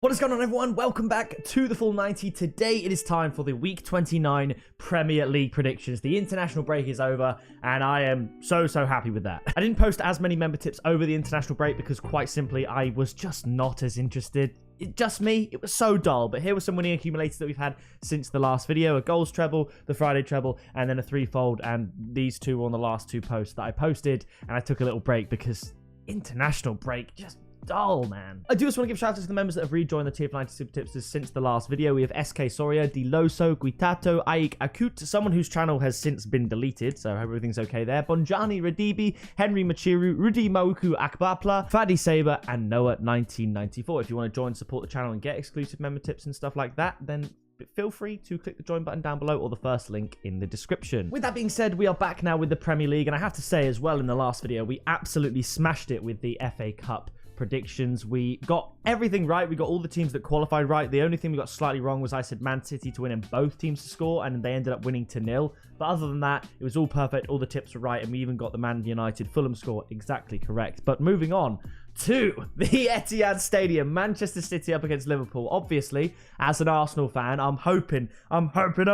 What is going on, everyone? Welcome back to the Full 90. Today it is time for the Week 29 Premier League predictions. The international break is over and I am so happy with that. I didn't post as many member tips over the international break because quite simply I was just not as interested. Just me, it was so dull. But here were some winning accumulators that we've had since the last video: a goals treble, the Friday treble, and then a threefold. And these two were on the last two posts that I posted, and I took a little break because international break just dull, man. I do just want to give shout out to the members that have rejoined the Tier 90 Super Tipsters since the last video. We have SK Soria, Diloso, Guitato, Aik Akut, someone whose channel has since been deleted, so I hope everything's okay there. Bonjani Radibi, Henry Machiru, Rudi Mauku Akbapla, Fadi Saber, and Noah 1994. If you want to join, support the channel, and get exclusive member tips and stuff like that, then feel free to click the join button down below or the first link in the description. With that being said, we are back now with the Premier League, and I have to say as well, in the last video, we absolutely smashed it with the FA Cup predictions. We got everything right. We got all the teams that qualified right. The only thing we got slightly wrong was I said Man City to win and both teams to score, and they ended up winning 2-0. But other than that, it was all perfect. All the tips were right, and we even got the Man United Fulham score exactly correct. But moving on to the Etihad Stadium, Manchester City up against Liverpool. Obviously, as an Arsenal fan, I'm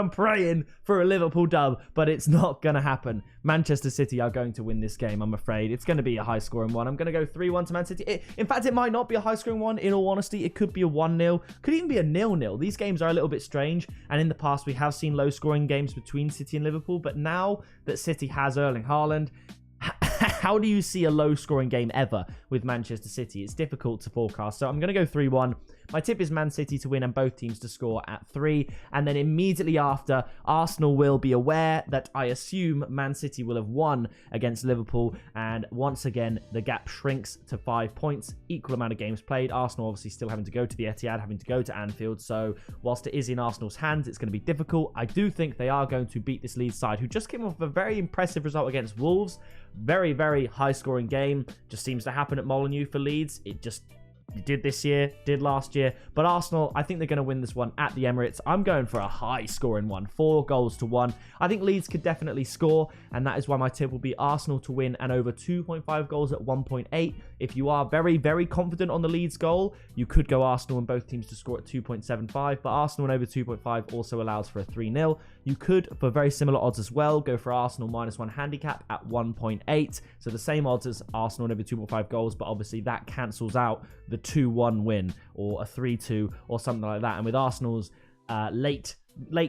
praying for a Liverpool dub, but it's not going to happen. Manchester City are going to win this game, I'm afraid. It's going to be a high-scoring one. I'm going to go 3-1 to Man City. In fact, it might not be a high-scoring one, in all honesty. It could be a 1-0. Could even be a 0-0. These games are a little bit strange, and in the past, we have seen low-scoring games between City and Liverpool, but now that City has Erling Haaland, how do you see a low-scoring game ever with Manchester City? It's difficult to forecast, so I'm going to go 3-1. My tip is Man City to win and both teams to score at 3. And then immediately after, Arsenal will be aware that I assume Man City will have won against Liverpool. And once again, the gap shrinks to 5 points. Equal amount of games played. Arsenal obviously still having to go to the Etihad, having to go to Anfield. So whilst it is in Arsenal's hands, it's going to be difficult. I do think they are going to beat this Leeds side, who just came off a very impressive result against Wolves. Very high-scoring game. Just seems to happen at Molineux for Leeds. It did this year, did last year. But Arsenal, I think they're going to win this one at the Emirates. I'm going for a high-scoring one, 4-1. I think Leeds could definitely score, and that is why my tip will be Arsenal to win and over 2.5 goals at 1.8. If you are very confident on the Leeds goal, you could go Arsenal and both teams to score at 2.75, but Arsenal and over 2.5 also allows for a 3-0. You could, for very similar odds as well, go for Arsenal -1 handicap at 1.8. So the same odds as Arsenal and over 2.5 goals, but obviously that cancels out the 2-1 win or a 3-2 or something like that. And with Arsenal's late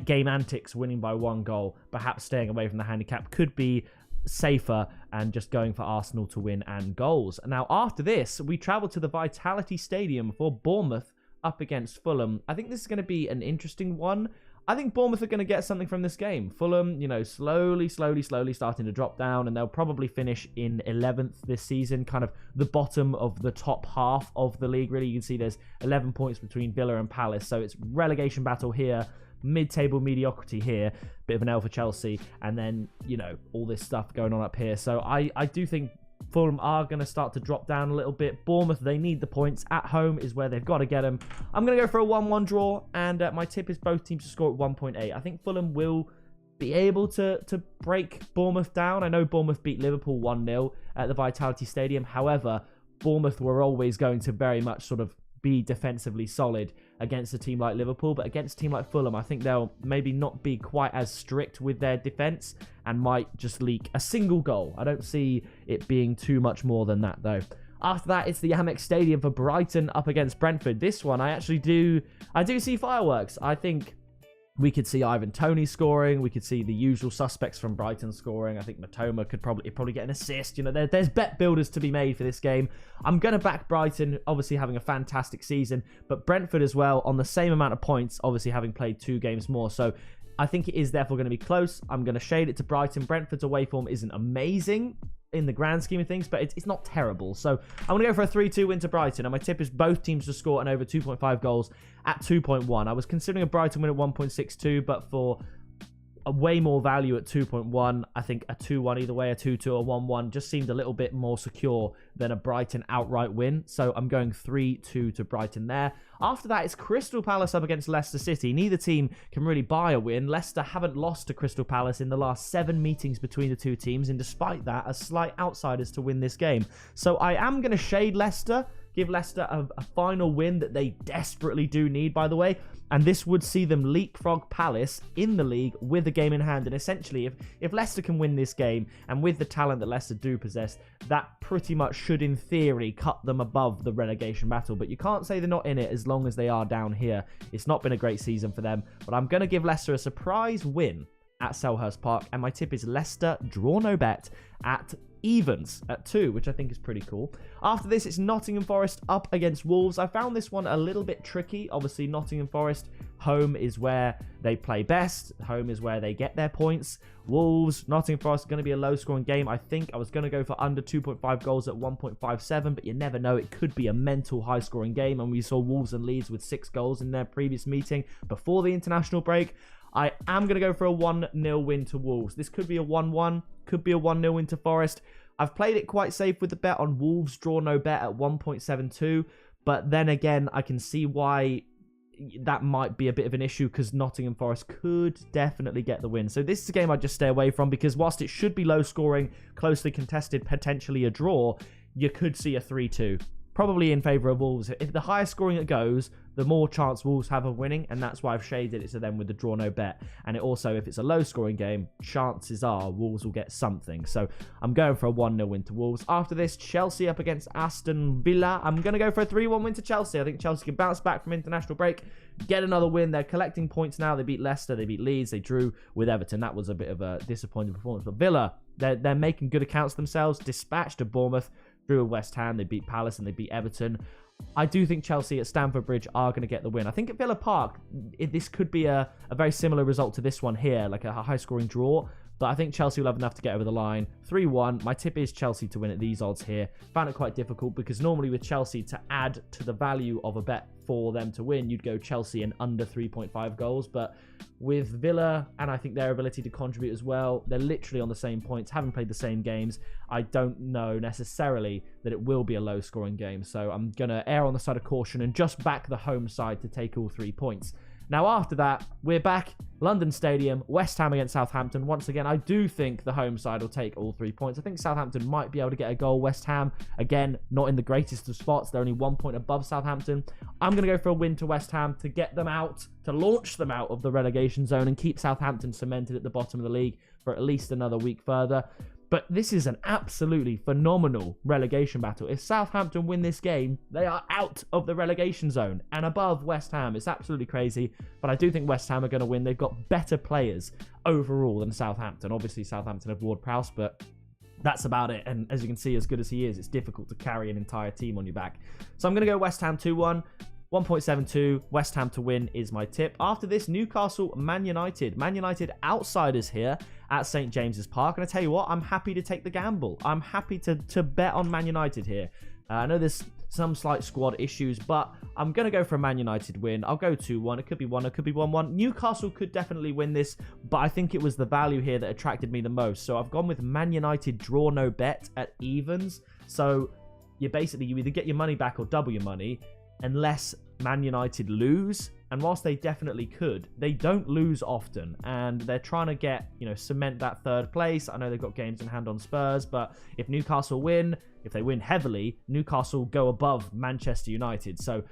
game antics, winning by 1 goal, perhaps staying away from the handicap could be safer and just going for Arsenal to win and goals. Now, after this, we travel to the Vitality Stadium for Bournemouth up against Fulham. I think this is going to be an interesting one. I think Bournemouth are going to get something from this game. Fulham, you know, slowly starting to drop down, and they'll probably finish in 11th this season, kind of the bottom of the top half of the league, really. You can see there's 11 points between Villa and Palace, so it's relegation battle here, mid-table mediocrity here, bit of an L for Chelsea, and then, you know, all this stuff going on up here. So I do think Fulham are going to start to drop down a little bit. Bournemouth, they need the points. At home is where they've got to get them. I'm going to go for a 1-1 draw, and my tip is both teams to score at 1.8. I think Fulham will be able to break Bournemouth down. I know Bournemouth beat Liverpool 1-0 at the Vitality Stadium. However, Bournemouth were always going to very much sort of be defensively solid against a team like Liverpool, but against a team like Fulham, I think they'll maybe not be quite as strict with their defense and might just leak a single goal. I don't see it being too much more than that, though. After that, it's the Amex Stadium for Brighton up against Brentford. This one, I do see fireworks. I think we could see Ivan Toney scoring. We could see the usual suspects from Brighton scoring. I think Matoma could probably get an assist. You know, there's bet builders to be made for this game. I'm going to back Brighton, obviously having a fantastic season, but Brentford as well on the same amount of points, obviously having played 2 games more. So I think it is therefore going to be close. I'm going to shade it to Brighton. Brentford's away form isn't amazing in the grand scheme of things, but it's not terrible. So I'm going to go for a 3-2 win to Brighton, and my tip is both teams to score and over 2.5 goals at 2.1. I was considering a Brighton win at 1.62, but for a way more value at 2.1. I think a 2-1 either way, a 2-2 or 1-1 just seemed a little bit more secure than a Brighton outright win. So I'm going 3-2 to Brighton there. After that, it's Crystal Palace up against Leicester City. Neither team can really buy a win. Leicester haven't lost to Crystal Palace in the last 7 meetings between the two teams, and despite that, are slight outsiders to win this game. So I am going to shade Leicester, give Leicester a final win that they desperately do need, by the way. And this would see them leapfrog Palace in the league with a game in hand. And essentially, if Leicester can win this game, and with the talent that Leicester do possess, that pretty much should, in theory, cut them above the relegation battle. But you can't say they're not in it as long as they are down here. It's not been a great season for them. But I'm going to give Leicester a surprise win at Selhurst Park. And my tip is Leicester draw no bet at evens at 2, which I think is pretty cool. After this, it's Nottingham Forest up against Wolves. I found this one a little bit tricky. Obviously, Nottingham Forest, home is where they play best. Home is where they get their points. Wolves, Nottingham Forest, going to be a low-scoring game. I think I was going to go for under 2.5 goals at 1.57, but you never know. It could be a mental high-scoring game, and we saw Wolves and Leeds with 6 goals in their previous meeting before the international break. I am going to go for a 1-0 win to Wolves. This could be a 1-1, could be a 1-0 win to Forest. I've played it quite safe with the bet on Wolves draw no bet at 1.72, but then again, I can see why that might be a bit of an issue because Nottingham Forest could definitely get the win. So this is a game I'd just stay away from because whilst it should be low scoring, closely contested, potentially a draw, you could see a 3-2. Probably in favour of Wolves. If the higher scoring it goes, the more chance Wolves have of winning, and that's why I've shaded it to them with the draw no bet. And it also, if it's a low scoring game, chances are Wolves will get something. So I'm going for a 1-0 win to Wolves. After this, Chelsea up against Aston Villa. I'm going to go for a 3-1 win to Chelsea. I think Chelsea can bounce back from international break, get another win. They're collecting points now. They beat Leicester, they beat Leeds, they drew with Everton. That was a bit of a disappointing performance. But Villa, they're making good accounts themselves. Dispatched to Bournemouth, drew with West Ham, they beat Palace and they beat Everton. I do think Chelsea at Stamford Bridge are going to get the win. I think at Villa Park, this could be a very similar result to this one here, like a high-scoring draw. But I think Chelsea will have enough to get over the line. 3-1. My tip is Chelsea to win at these odds here. Found it quite difficult because normally with Chelsea, to add to the value of a bet for them to win, you'd go Chelsea and under 3.5 goals. But with Villa, and I think their ability to contribute as well, they're literally on the same points, haven't played the same games. I don't know necessarily that it will be a low-scoring game. So I'm going to err on the side of caution and just back the home side to take all 3 points. Now, after that, we're back. London Stadium, West Ham against Southampton. Once again, I do think the home side will take all 3 points. I think Southampton might be able to get a goal. West Ham, again, not in the greatest of spots. They're only 1 point above Southampton. I'm going to go for a win to West Ham to get them out, to launch them out of the relegation zone and keep Southampton cemented at the bottom of the league for at least another week further. But this is an absolutely phenomenal relegation battle. If Southampton win this game, they are out of the relegation zone and above West Ham. It's absolutely crazy. But I do think West Ham are going to win. They've got better players overall than Southampton. Obviously, Southampton have Ward-Prowse, but that's about it. And as you can see, as good as he is, it's difficult to carry an entire team on your back. So I'm going to go West Ham 2-1. 1.72, West Ham to win is my tip. After this, Newcastle, Man United. Man United outsiders here at St. James's Park. And I tell you what, I'm happy to take the gamble. I'm happy to bet on Man United here. I know there's some slight squad issues, but I'm going to go for a Man United win. I'll go 2-1. It could be 1, it could be 1-1. Newcastle could definitely win this, but I think it was the value here that attracted me the most. So I've gone with Man United draw no bet at evens. So you either get your money back or double your money, unless Man United lose. And whilst they definitely could, they don't lose often, and they're trying to get, cement that third place. I know they've got games in hand on Spurs, but if Newcastle win, if they win heavily, Newcastle go above Manchester United. So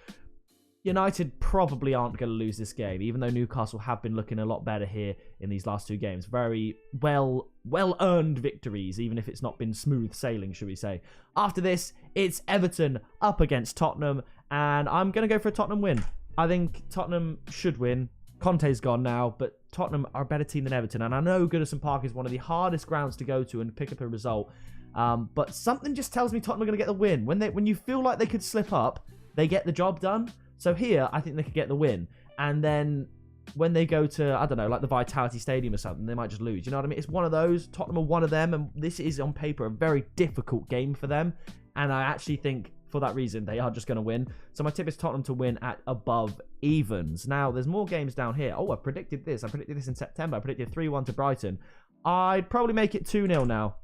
United probably aren't going to lose this game, even though Newcastle have been looking a lot better here in these last 2 games. Very well-earned victories, even if it's not been smooth sailing, should we say. After this, it's Everton up against Tottenham, and I'm going to go for a Tottenham win. I think Tottenham should win. Conte's gone now, but Tottenham are a better team than Everton, and I know Goodison Park is one of the hardest grounds to go to and pick up a result, but something just tells me Tottenham are going to get the win. When you feel like they could slip up, they get the job done. So here, I think they could get the win. And then when they go to, I don't know, like the Vitality Stadium or something, they might just lose. You know what I mean? It's one of those. Tottenham are one of them, and this is, on paper, a very difficult game for them. And I actually think, for that reason, they are just going to win. So my tip is Tottenham to win at above evens. Now, there's more games down here. Oh, I predicted this. I predicted this in September. I predicted 3-1 to Brighton. I'd probably make it 2-0 now.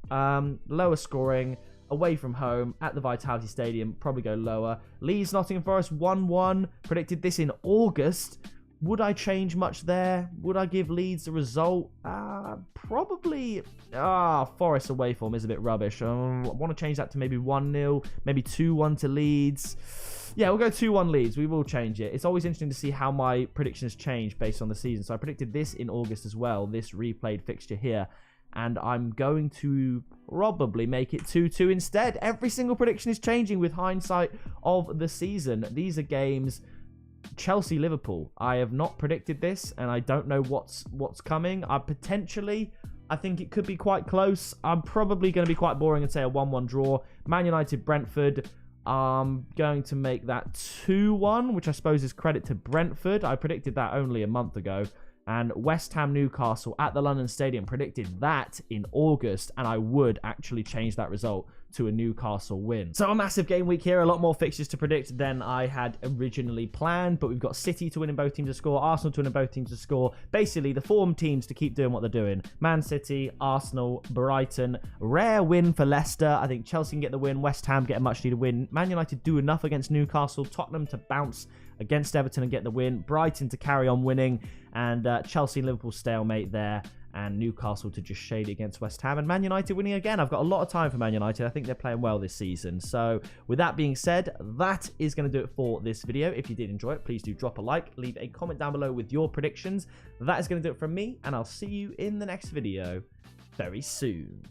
Lower scoring. Away from home at the Vitality Stadium, probably go lower. Leeds, Nottingham Forest 1-1. Predicted this in August. Would I change much there? Would I give Leeds the result? Probably. Forest away form is a bit rubbish. I want to change that to maybe 1-0, maybe 2-1 to Leeds. Yeah, we'll go 2-1 Leeds. We will change it. It's always interesting to see how my predictions change based on the season. So I predicted this in August as well, this replayed fixture here. And I'm going to probably make it 2-2 instead. Every single prediction is changing with hindsight of the season. These are games... Chelsea, Liverpool. I have not predicted this, and I don't know what's coming. I think it could be quite close. I'm probably going to be quite boring and say a 1-1 draw. Man United, Brentford. I'm going to make that 2-1, which I suppose is credit to Brentford. I predicted that only a month ago. And West Ham, Newcastle at the London Stadium. Predicted that in August, and I would actually change that result to a Newcastle win. So a massive game week here. A lot more fixtures to predict than I had originally planned. But we've got City to win in both teams to score. Arsenal to win in both teams to score. Basically, the form teams to keep doing what they're doing. Man City, Arsenal, Brighton. Rare win for Leicester. I think Chelsea can get the win. West Ham get a much needed win. Man United do enough against Newcastle. Tottenham to bounce against Everton and get the win. Brighton to carry on winning. And Chelsea and Liverpool stalemate there. And Newcastle to just shade against West Ham. And Man United winning again. I've got a lot of time for Man United. I think they're playing well this season. So with that being said, that is going to do it for this video. If you did enjoy it, please do drop a like. Leave a comment down below with your predictions. That is going to do it from me. And I'll see you in the next video very soon.